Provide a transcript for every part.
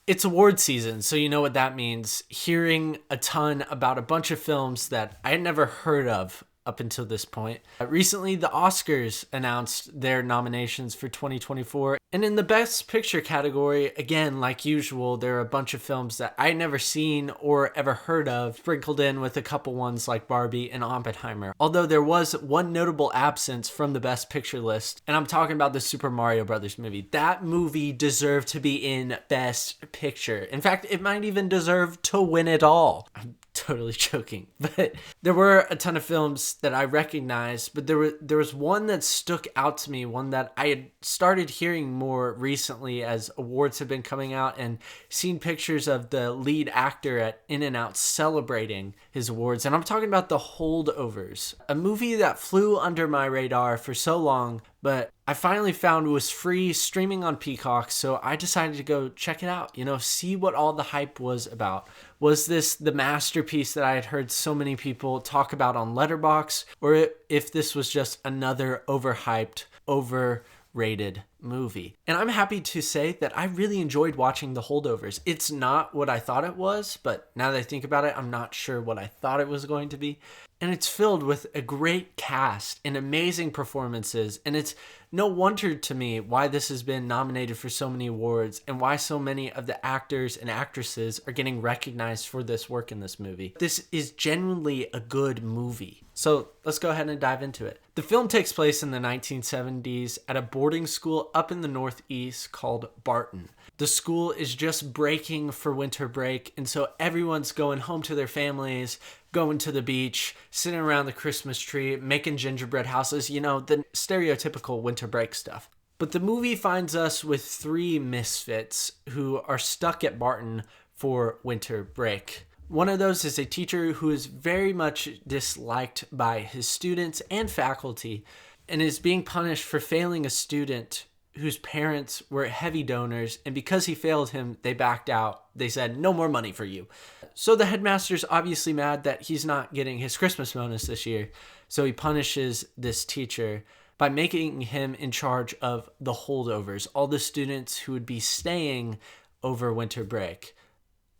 It's award season, so you know what that means. Hearing a ton about a bunch of films that I had never heard of up until this point. Recently, the Oscars announced their nominations for 2024. And in the Best Picture category, again, like usual, there are a bunch of films that I had never seen or ever heard of, sprinkled in with a couple ones like Barbie and Oppenheimer. Although there was one notable absence from the Best Picture list, and I'm talking about the Super Mario Brothers movie. That movie deserved to be in Best Picture. In fact, it might even deserve to win it all. I'm totally joking, but there were a ton of films that I recognized, but there was one that stuck out to me, one that I had started hearing more recently as awards have been coming out and seen pictures of the lead actor at In-N-Out celebrating his awards. And I'm talking about The Holdovers, a movie that flew under my radar for so long, but I finally found it was free streaming on Peacock, so I decided to go check it out, see what all the hype was about. Was this the masterpiece that I had heard so many people talk about on Letterboxd, or if this was just another overhyped, overrated movie? And I'm happy to say that I really enjoyed watching The Holdovers. It's not what I thought it was, but now that I think about it, I'm not sure what I thought it was going to be. And it's filled with a great cast and amazing performances. And it's no wonder to me why this has been nominated for so many awards and why so many of the actors and actresses are getting recognized for this work in this movie. This is genuinely a good movie. So let's go ahead and dive into it. The film takes place in the 1970s at a boarding school up in the Northeast called Barton. The school is just breaking for winter break, and so everyone's going home to their families, going to the beach, sitting around the Christmas tree, making gingerbread houses, the stereotypical winter break stuff. But the movie finds us with three misfits who are stuck at Barton for winter break. One of those is a teacher who is very much disliked by his students and faculty and is being punished for failing a student whose parents were heavy donors, and because he failed him, they backed out. They said, no more money for you. So the headmaster's obviously mad that he's not getting his Christmas bonus this year, so he punishes this teacher by making him in charge of the holdovers, all the students who would be staying over winter break.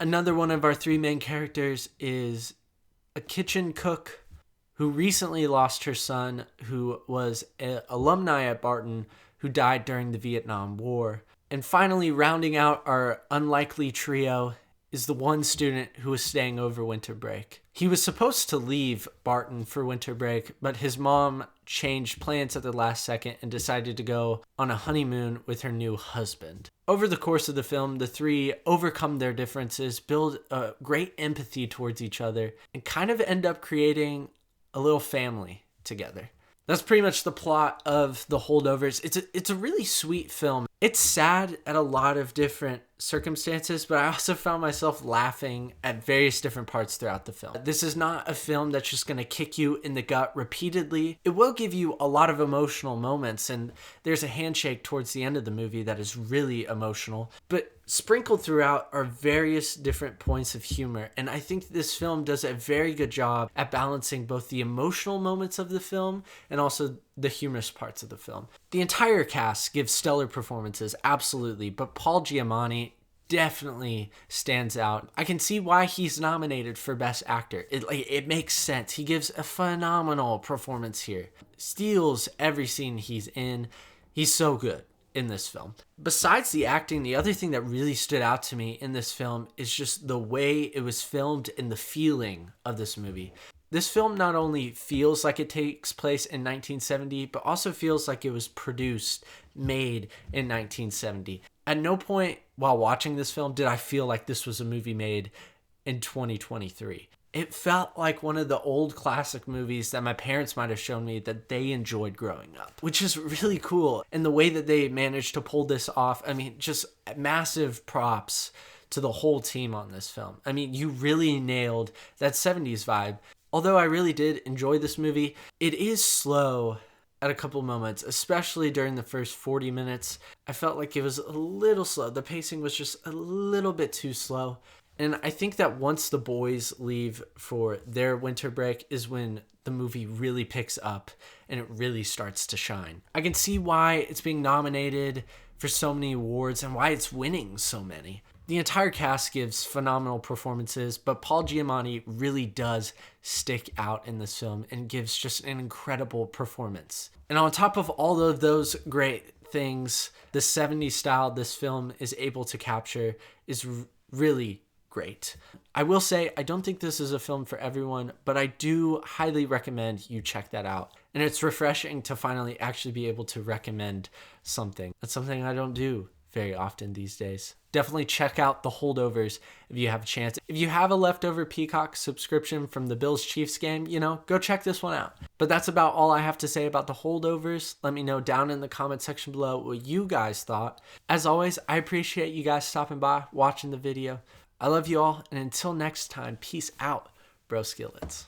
Another one of our three main characters is a kitchen cook who recently lost her son, who was an alumni at Barton, who died during the Vietnam War. And finally, rounding out our unlikely trio is the one student who was staying over winter break. He was supposed to leave Barton for winter break, but his mom changed plans at the last second and decided to go on a honeymoon with her new husband. Over the course of the film, the three overcome their differences, build a great empathy towards each other, and kind of end up creating a little family together. That's pretty much the plot of The Holdovers. It's a really sweet film. It's sad at a lot of different circumstances, but I also found myself laughing at various different parts throughout the film. This is not a film that's just going to kick you in the gut repeatedly. It will give you a lot of emotional moments, and there's a handshake towards the end of the movie that is really emotional. But sprinkled throughout are various different points of humor, and I think this film does a very good job at balancing both the emotional moments of the film and also the humorous parts of the film. The entire cast gives stellar performances, absolutely, but Paul Giamatti definitely stands out. I can see why he's nominated for Best Actor. It makes sense. He gives a phenomenal performance here. Steals every scene he's in. He's so good in this film. Besides the acting, the other thing that really stood out to me in this film is just the way it was filmed and the feeling of this movie. This film not only feels like it takes place in 1970, but also feels like it was produced, made in 1970. At no point while watching this film did I feel like this was a movie made in 2023. It felt like one of the old classic movies that my parents might have shown me that they enjoyed growing up, which is really cool. And the way that they managed to pull this off, just massive props to the whole team on this film. You really nailed that 70s vibe. Although I really did enjoy this movie, it is slow at a couple moments, especially during the first 40 minutes. I felt like it was a little slow. The pacing was just a little bit too slow. And I think that once the boys leave for their winter break is when the movie really picks up and it really starts to shine. I can see why it's being nominated for so many awards and why it's winning so many. The entire cast gives phenomenal performances, but Paul Giamatti really does stick out in this film and gives just an incredible performance. And on top of all of those great things, the 70s style this film is able to capture is really great. I will say, I don't think this is a film for everyone, but I do highly recommend you check that out. And it's refreshing to finally actually be able to recommend something. That's something I don't do very often these days. Definitely check out The Holdovers if you have a chance. If you have a leftover Peacock subscription from the Bills-Chiefs game, go check this one out. But that's about all I have to say about The Holdovers. Let me know down in the comment section below what you guys thought. As always, I appreciate you guys stopping by, watching the video. I love you all, and until next time, peace out, bro skillets.